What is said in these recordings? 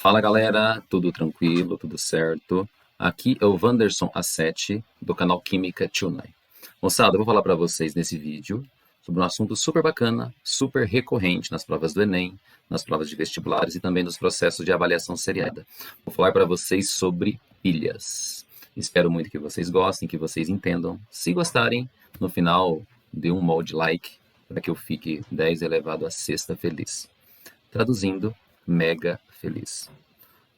Fala galera, tudo tranquilo, tudo certo? Aqui é o Wanderson A7 do canal Química Tunai. Moçada, eu vou falar para vocês nesse vídeo sobre um assunto super bacana, super recorrente nas provas do Enem, nas provas de vestibulares e também nos processos de avaliação seriada. Vou falar para vocês sobre pilhas. Espero muito que vocês gostem, que vocês entendam. Se gostarem, no final dê um molde like para que eu fique 10 elevado a sexta feliz. Traduzindo, mega feliz.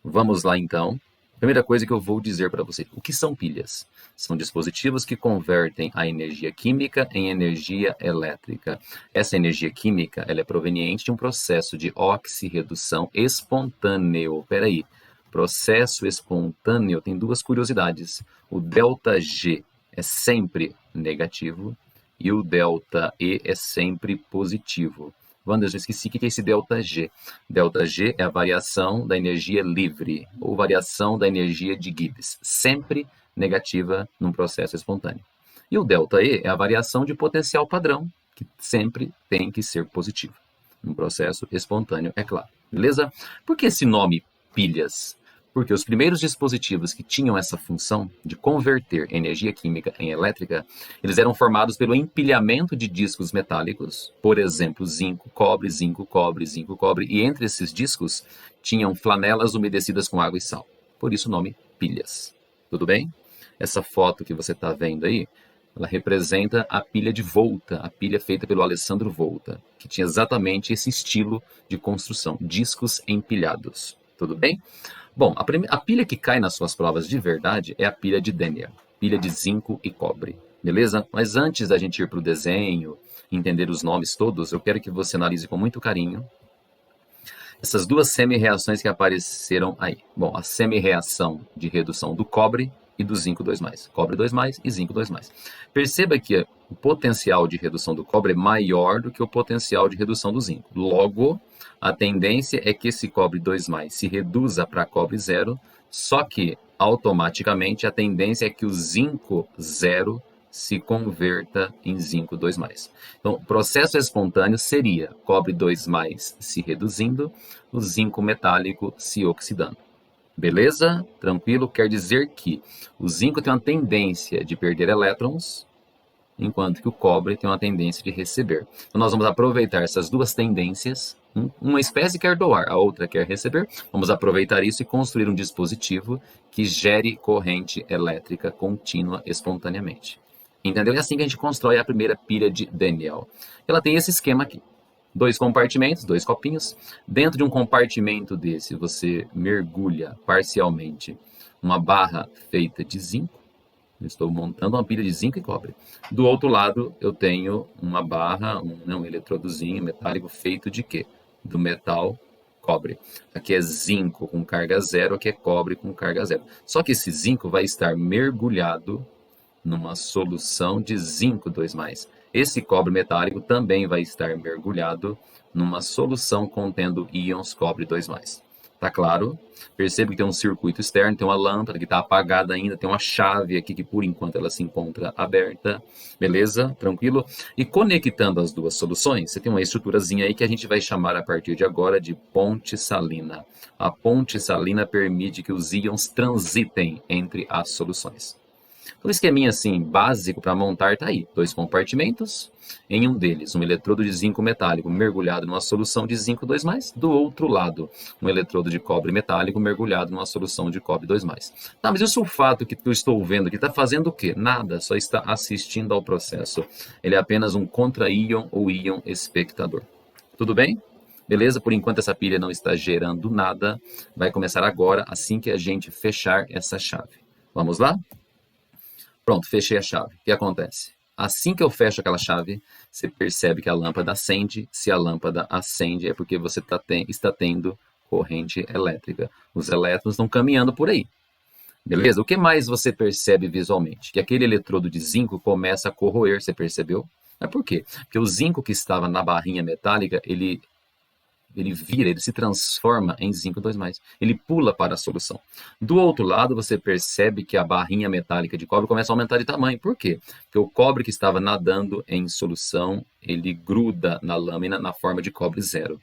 Vamos lá então. Primeira coisa que eu vou dizer para você: o que são pilhas? São dispositivos que convertem a energia química em energia elétrica. Essa energia química ela é proveniente de um processo de oxirredução espontâneo. Peraí, processo espontâneo tem duas curiosidades. O ΔG é sempre negativo e o ΔE é sempre positivo. Wanderson, eu esqueci o que é esse ΔG. ΔG é a variação da energia livre, ou variação da energia de Gibbs, sempre negativa num processo espontâneo. E o ΔE é a variação de potencial padrão, que sempre tem que ser positivo, num processo espontâneo, é claro. Beleza? Por que esse nome pilhas? Porque os primeiros dispositivos que tinham essa função de converter energia química em elétrica, eles eram formados pelo empilhamento de discos metálicos, por exemplo, zinco, cobre, zinco, cobre, zinco, cobre, e entre esses discos tinham flanelas umedecidas com água e sal. Por isso o nome pilhas. Tudo bem? Essa foto que você está vendo aí, ela representa a pilha de Volta, a pilha feita pelo Alessandro Volta, que tinha exatamente esse estilo de construção, discos empilhados. Tudo bem? Bom, a pilha que cai nas suas provas de verdade é a pilha de Daniel, pilha de zinco e cobre, beleza? Mas antes da gente ir para o desenho, entender os nomes todos, eu quero que você analise com muito carinho essas duas semi-reações que apareceram aí. Bom, a semi-reação de redução do cobre e do zinco 2+, cobre 2+, e zinco 2+. Perceba que o potencial de redução do cobre é maior do que o potencial de redução do zinco. Logo, a tendência é que esse cobre 2+, se reduza para cobre 0, só que automaticamente a tendência é que o zinco 0 se converta em zinco 2+. Então, o processo espontâneo seria cobre 2+ se reduzindo, o zinco metálico se oxidando. Beleza? Tranquilo? Quer dizer que o zinco tem uma tendência de perder elétrons, enquanto que o cobre tem uma tendência de receber. Então, nós vamos aproveitar essas duas tendências. Uma espécie quer doar, a outra quer receber. Vamos aproveitar isso e construir um dispositivo que gere corrente elétrica contínua espontaneamente. Entendeu? É assim que a gente constrói a primeira pilha de Daniel. Ela tem esse esquema aqui. 2 compartimentos, 2 copinhos. Dentro de um compartimento desse, você mergulha parcialmente uma barra feita de zinco. Eu estou montando uma pilha de zinco e cobre. Do outro lado, eu tenho uma barra, um eletrodozinho metálico feito de quê? Do metal cobre. Aqui é zinco com carga zero, aqui é cobre com carga zero. Só que esse zinco vai estar mergulhado numa solução de zinco 2+. Esse cobre metálico também vai estar mergulhado numa solução contendo íons cobre 2+. Tá claro? Percebe que tem um circuito externo, tem uma lâmpada que está apagada ainda, tem uma chave aqui que por enquanto ela se encontra aberta. Beleza? Tranquilo? E conectando as duas soluções, você tem uma estruturazinha aí que a gente vai chamar a partir de agora de ponte salina. A ponte salina permite que os íons transitem entre as soluções. Um esqueminha assim básico para montar está aí, 2 compartimentos, em um deles um eletrodo de zinco metálico mergulhado numa solução de zinco 2+, do outro lado um eletrodo de cobre metálico mergulhado numa solução de cobre 2+. Tá, mas e o sulfato que eu estou vendo aqui está fazendo o quê? Nada, só está assistindo ao processo. Ele é apenas um contra-íon ou íon espectador. Tudo bem? Beleza? Por enquanto essa pilha não está gerando nada, vai começar agora assim que a gente fechar essa chave. Vamos lá? Pronto, fechei a chave. O que acontece? Assim que eu fecho aquela chave, você percebe que a lâmpada acende. Se a lâmpada acende, é porque você está tendo corrente elétrica. Os elétrons estão caminhando por aí. Beleza? O que mais você percebe visualmente? Que aquele eletrodo de zinco começa a corroer, você percebeu? Mas por quê? Porque o zinco que estava na barrinha metálica, ele se transforma em zinco 2+. Ele pula para a solução. Do outro lado, você percebe que a barrinha metálica de cobre começa a aumentar de tamanho. Por quê? Porque o cobre que estava nadando em solução, ele gruda na lâmina na forma de cobre 0.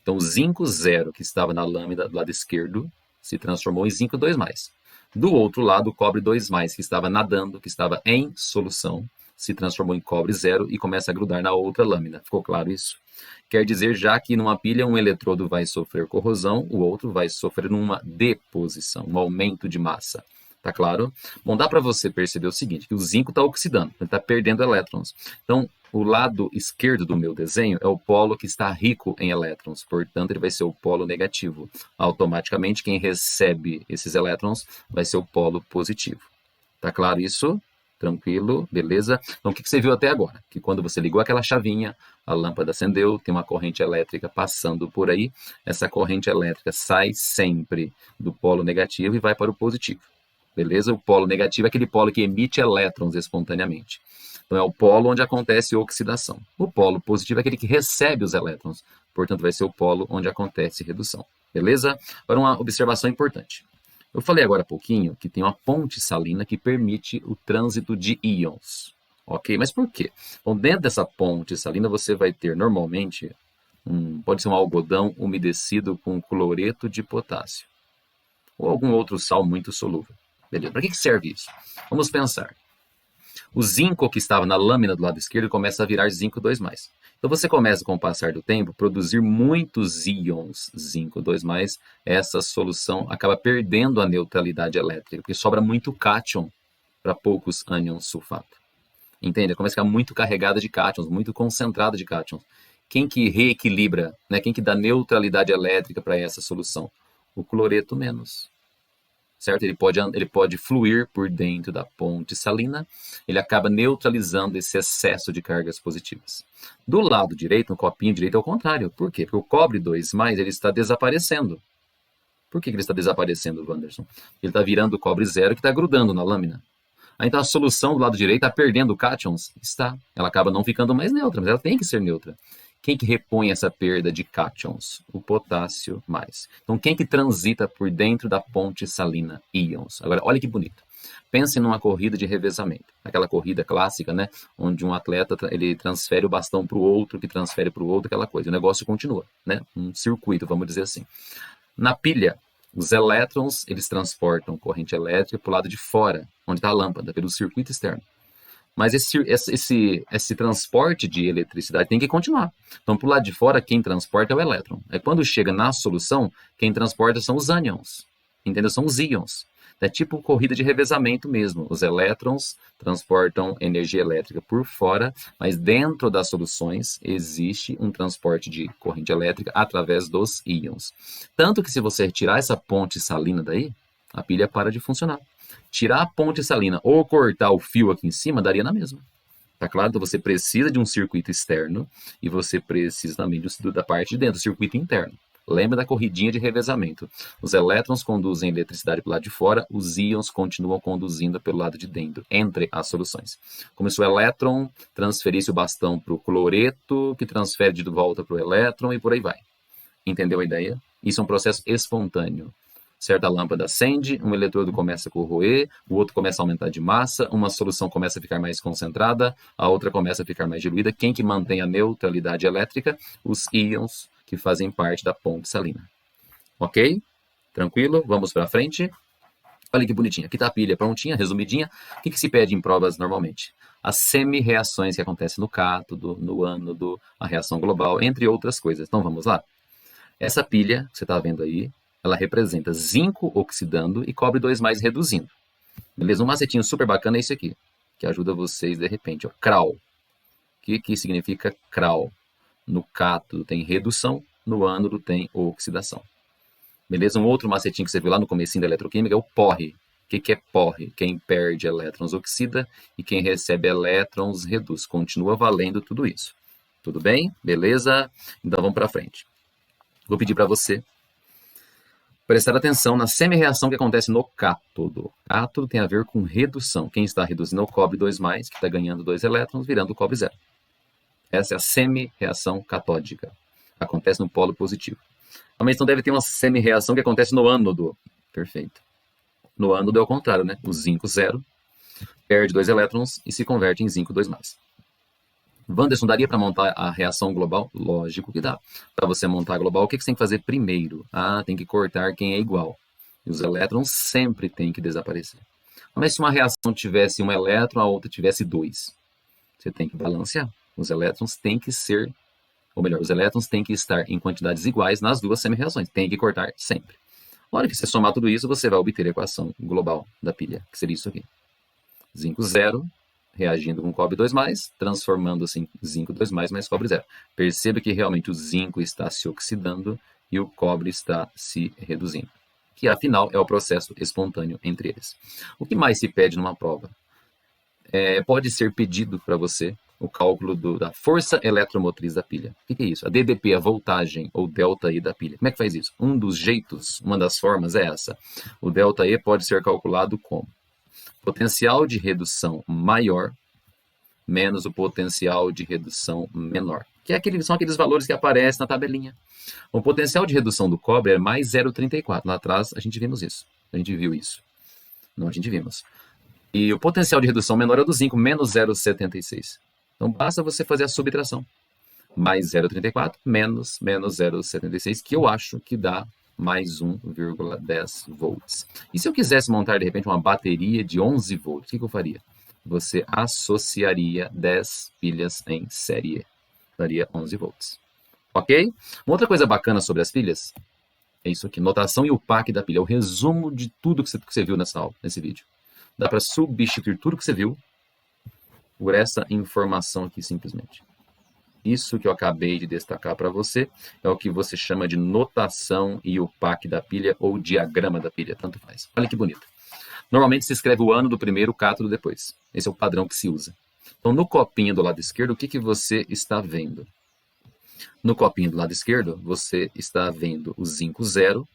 Então, o zinco 0 que estava na lâmina do lado esquerdo se transformou em zinco 2+. Do outro lado, o cobre 2+, que estava nadando, que estava em solução, se transformou em cobre 0 e começa a grudar na outra lâmina. Ficou claro isso? Quer dizer, já que numa pilha um eletrodo vai sofrer corrosão, o outro vai sofrer uma deposição, um aumento de massa. Tá claro? Bom, dá para você perceber o seguinte, que o zinco está oxidando, ele está perdendo elétrons. Então, o lado esquerdo do meu desenho é o polo que está rico em elétrons, portanto, ele vai ser o polo negativo. Automaticamente, quem recebe esses elétrons vai ser o polo positivo. Tá claro isso? Tranquilo, beleza? Então, o que você viu até agora? Que quando você ligou aquela chavinha, a lâmpada acendeu, tem uma corrente elétrica passando por aí, essa corrente elétrica sai sempre do polo negativo e vai para o positivo. Beleza? O polo negativo é aquele polo que emite elétrons espontaneamente. Então, é o polo onde acontece oxidação. O polo positivo é aquele que recebe os elétrons. Portanto, vai ser o polo onde acontece redução. Beleza? Agora, uma observação importante. Eu falei agora há pouquinho que tem uma ponte salina que permite o trânsito de íons. Ok? Mas por quê? Bom, dentro dessa ponte salina, você vai ter, normalmente, pode ser um algodão umedecido com cloreto de potássio. Ou algum outro sal muito solúvel. Beleza. Para que serve isso? Vamos pensar. O zinco que estava na lâmina do lado esquerdo começa a virar zinco 2+. Então você começa, com o passar do tempo, a produzir muitos íons zinco 2+. Essa solução acaba perdendo a neutralidade elétrica, porque sobra muito cátion para poucos ânions sulfato. Entende? Começa a ficar muito carregada de cátions, muito concentrada de cátions. Quem que reequilibra, né? Quem que dá neutralidade elétrica para essa solução? O cloreto menos. Certo? Ele pode fluir por dentro da ponte salina, ele acaba neutralizando esse excesso de cargas positivas. Do lado direito, no copinho direito, é o contrário. Por quê? Porque o cobre 2+, ele está desaparecendo. Por que ele está desaparecendo, Wanderson? Ele está virando o cobre 0 que está grudando na lâmina. Aí, então a solução do lado direito está perdendo cátions? Está. Ela acaba não ficando mais neutra, mas ela tem que ser neutra. Quem que repõe essa perda de cátions? O potássio mais. Então, quem que transita por dentro da ponte salina? Íons. Agora, olha que bonito. Pense numa corrida de revezamento. Aquela corrida clássica, né? Onde um atleta ele transfere o bastão para o outro, que transfere para o outro, aquela coisa. O negócio continua, né? Um circuito, vamos dizer assim. Na pilha, os elétrons, eles transportam corrente elétrica para o lado de fora, onde está a lâmpada, pelo circuito externo. Mas esse transporte de eletricidade tem que continuar. Então, para o lado de fora, quem transporta é o elétron. Aí, quando chega na solução, quem transporta são os ânions. Entendeu? São os íons. É tipo corrida de revezamento mesmo. Os elétrons transportam energia elétrica por fora, mas dentro das soluções existe um transporte de corrente elétrica através dos íons. Tanto que se você retirar essa ponte salina daí, a pilha para de funcionar. Tirar a ponte salina ou cortar o fio aqui em cima, daria na mesma. Tá claro? Então você precisa de um circuito externo e você precisa também da parte de dentro, do circuito interno. Lembra da corridinha de revezamento. Os elétrons conduzem eletricidade para o lado de fora, os íons continuam conduzindo pelo lado de dentro, entre as soluções. Como se o elétron transferisse o bastão para o cloreto, que transfere de volta para o elétron e por aí vai. Entendeu a ideia? Isso é um processo espontâneo. Certa lâmpada acende, um eletrodo começa a corroer, o outro começa a aumentar de massa, uma solução começa a ficar mais concentrada, a outra começa a ficar mais diluída. Quem que mantém a neutralidade elétrica? Os íons que fazem parte da ponte salina. Ok? Tranquilo? Vamos para frente. Olha que bonitinha. Aqui está a pilha prontinha, resumidinha. O que se pede em provas normalmente? As semi-reações que acontecem no cátodo, no ânodo, a reação global, entre outras coisas. Então vamos lá? Essa pilha que você está vendo aí, ela representa zinco oxidando e cobre 2+ reduzindo. Beleza? Um macetinho super bacana é esse aqui, que ajuda vocês de repente. Ó. CRAL. O que significa CRAL? No cátodo tem redução, no ânodo tem oxidação. Beleza? Um outro macetinho que você viu lá no comecinho da eletroquímica é o porre. O que é porre? Quem perde elétrons oxida e quem recebe elétrons reduz. Continua valendo tudo isso. Tudo bem? Beleza? Então vamos para frente. Vou pedir para você prestar atenção na semi-reação que acontece no cátodo. Cátodo tem a ver com redução. Quem está reduzindo é o cobre 2+, que está ganhando 2 elétrons, virando o cobre 0. Essa é a semi-reação catódica. Acontece no polo positivo. Mas então deve ter uma semi-reação que acontece no ânodo. Perfeito. No ânodo é o contrário, né? O zinco 0 perde 2 elétrons e se converte em zinco 2+. Wanderson, daria para montar a reação global? Lógico que dá. Para você montar a global, o que você tem que fazer primeiro? Tem que cortar quem é igual. E os elétrons sempre têm que desaparecer. Mas se uma reação tivesse um elétron, a outra tivesse dois, você tem que balancear. Os elétrons têm que ser, ou melhor, os elétrons têm que estar em quantidades iguais nas duas semi-reações. Tem que cortar sempre. Na hora que você somar tudo isso, você vai obter a equação global da pilha, que seria isso aqui. Zinco 0 reagindo com cobre 2+, transformando-se em zinco 2+, mais cobre 0. Perceba que realmente o zinco está se oxidando e o cobre está se reduzindo, que afinal é o processo espontâneo entre eles. O que mais se pede numa prova? Pode ser pedido para você o cálculo da força eletromotriz da pilha. O que é isso? A DDP, a voltagem ou delta E da pilha. Como é que faz isso? Um dos jeitos, uma das formas é essa. O delta E pode ser calculado como potencial de redução maior menos o potencial de redução menor, que são aqueles valores que aparecem na tabelinha. O potencial de redução do cobre é mais 0,34. Lá atrás a gente vimos isso. A gente viu isso. Não, a gente vimos. E o potencial de redução menor é do zinco, menos 0,76. Então basta você fazer a subtração. Mais 0,34 menos 0,76, que eu acho que dá mais 1,10 volts. E se eu quisesse montar, de repente, uma bateria de 11 volts, o que eu faria? Você associaria 10 pilhas em série. Daria 11 volts. Ok? Uma outra coisa bacana sobre as pilhas é isso aqui. Notação e o PAC da pilha. É o resumo de tudo que você viu nessa aula, nesse vídeo. Dá para substituir tudo que você viu por essa informação aqui, simplesmente. Isso que eu acabei de destacar para você é o que você chama de notação e o PAC da pilha ou diagrama da pilha, tanto faz. Olha que bonito. Normalmente se escreve o ano do primeiro, o cátodo depois. Esse é o padrão que se usa. Então, no copinho do lado esquerdo, o que você está vendo? No copinho do lado esquerdo, você está vendo o zinco 0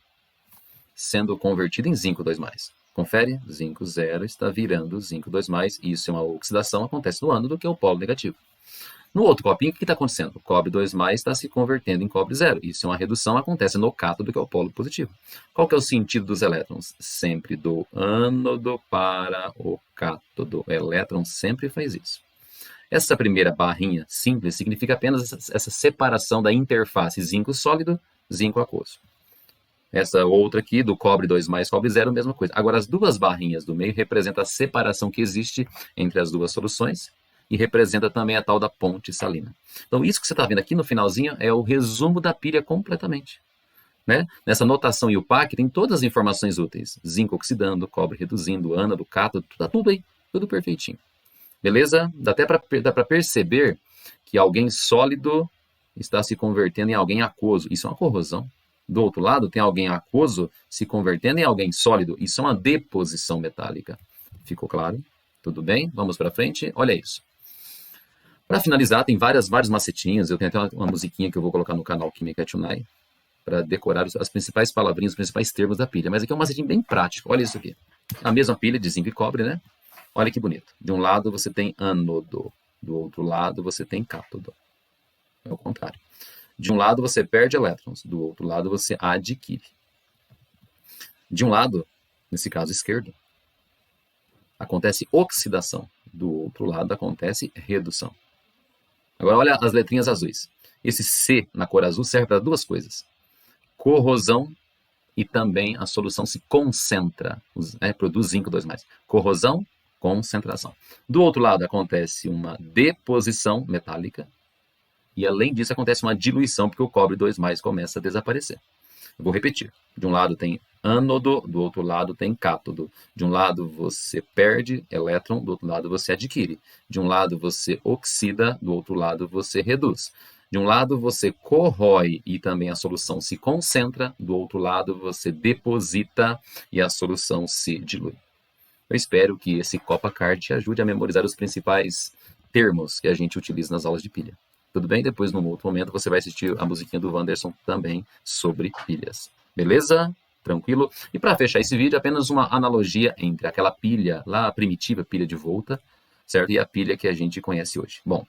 sendo convertido em zinco 2+. Confere? Zinco 0 está virando zinco 2+. Isso é uma oxidação, acontece no ânodo, que é o polo negativo. No outro copinho, o que está acontecendo? O cobre 2+ está se convertendo em cobre 0. Isso é uma redução, acontece no cátodo, que é o polo positivo. Qual que é o sentido dos elétrons? Sempre do ânodo para o cátodo. O elétron sempre faz isso. Essa primeira barrinha simples significa apenas essa separação da interface zinco sólido, zinco aquoso. Essa outra aqui, do cobre 2+, cobre 0, mesma coisa. Agora, as duas barrinhas do meio representam a separação que existe entre as duas soluções e representa também a tal da ponte salina. Então, isso que você está vendo aqui no finalzinho é o resumo da pilha completamente. Né? Nessa notação e o PAC tem todas as informações úteis. Zinco oxidando, cobre reduzindo, ânodo, cátodo, tá tudo aí, tudo perfeitinho. Beleza? Dá até para perceber que alguém sólido está se convertendo em alguém aquoso. Isso é uma corrosão. Do outro lado, tem alguém aquoso se convertendo em alguém sólido. Isso é uma deposição metálica. Ficou claro? Tudo bem? Vamos para frente? Olha isso. Para finalizar, tem vários macetinhos. Eu tenho até uma musiquinha que eu vou colocar no canal Química Tonight para decorar as principais palavrinhas, os principais termos da pilha. Mas aqui é um macetinho bem prático. Olha isso aqui. A mesma pilha de zinco e cobre, né? Olha que bonito. De um lado você tem ânodo, do outro lado você tem cátodo. É o contrário. De um lado você perde elétrons, do outro lado você adquire. De um lado, nesse caso esquerdo, acontece oxidação. Do outro lado acontece redução. Agora olha as letrinhas azuis. Esse C na cor azul serve para duas coisas. Corrosão e também a solução se concentra, produz zinco 2+. Corrosão, concentração. Do outro lado acontece uma deposição metálica e além disso acontece uma diluição porque o cobre 2+ começa a desaparecer. Eu vou repetir. De um lado tem ânodo, do outro lado tem cátodo. De um lado você perde elétron, do outro lado você adquire. De um lado você oxida, do outro lado você reduz. De um lado você corrói e também a solução se concentra, do outro lado você deposita e a solução se dilui. Eu espero que esse Copa Card te ajude a memorizar os principais termos que a gente utiliza nas aulas de pilha. Tudo bem? Depois, num outro momento, você vai assistir a musiquinha do Wanderson também sobre pilhas. Beleza? Tranquilo? E para fechar esse vídeo, apenas uma analogia entre aquela pilha lá, a primitiva pilha de volta, certo? E a pilha que a gente conhece hoje. Bom,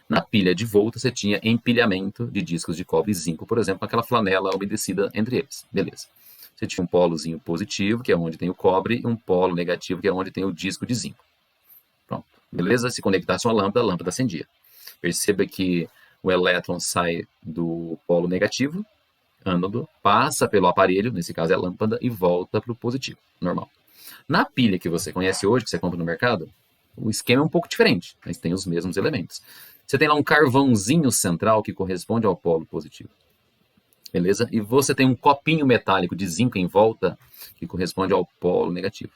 na pilha de volta você tinha empilhamento de discos de cobre e zinco, por exemplo, aquela flanela umedecida entre eles. Beleza. Você tinha um polozinho positivo, que é onde tem o cobre, e um polo negativo, que é onde tem o disco de zinco. Pronto. Beleza? Se conectasse uma lâmpada, a lâmpada acendia. Perceba que o elétron sai do polo negativo, ânodo, passa pelo aparelho, nesse caso é a lâmpada, e volta para o positivo, normal. Na pilha que você conhece hoje, que você compra no mercado, o esquema é um pouco diferente, mas tem os mesmos elementos. Você tem lá um carvãozinho central que corresponde ao polo positivo. Beleza? E você tem um copinho metálico de zinco em volta que corresponde ao polo negativo.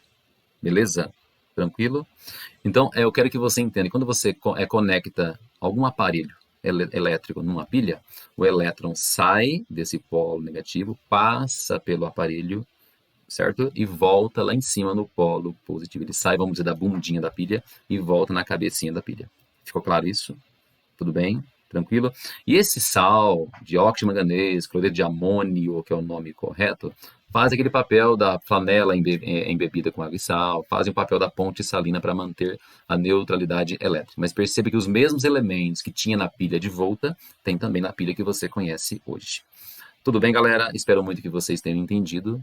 Beleza? Tranquilo? Então, eu quero que você entenda, quando você conecta algum aparelho elétrico numa pilha, o elétron sai desse polo negativo, passa pelo aparelho, certo? E volta lá em cima no polo positivo. Ele sai, vamos dizer, da bundinha da pilha e volta na cabecinha da pilha. Ficou claro isso? Tudo bem? Tranquilo? E esse sal, dióxido de manganês, cloreto de amônio, que é o nome correto, faz aquele papel da flanela embebida com água e sal, fazem o papel da ponte salina para manter a neutralidade elétrica. Mas perceba que os mesmos elementos que tinha na pilha de volta, tem também na pilha que você conhece hoje. Tudo bem, galera? Espero muito que vocês tenham entendido.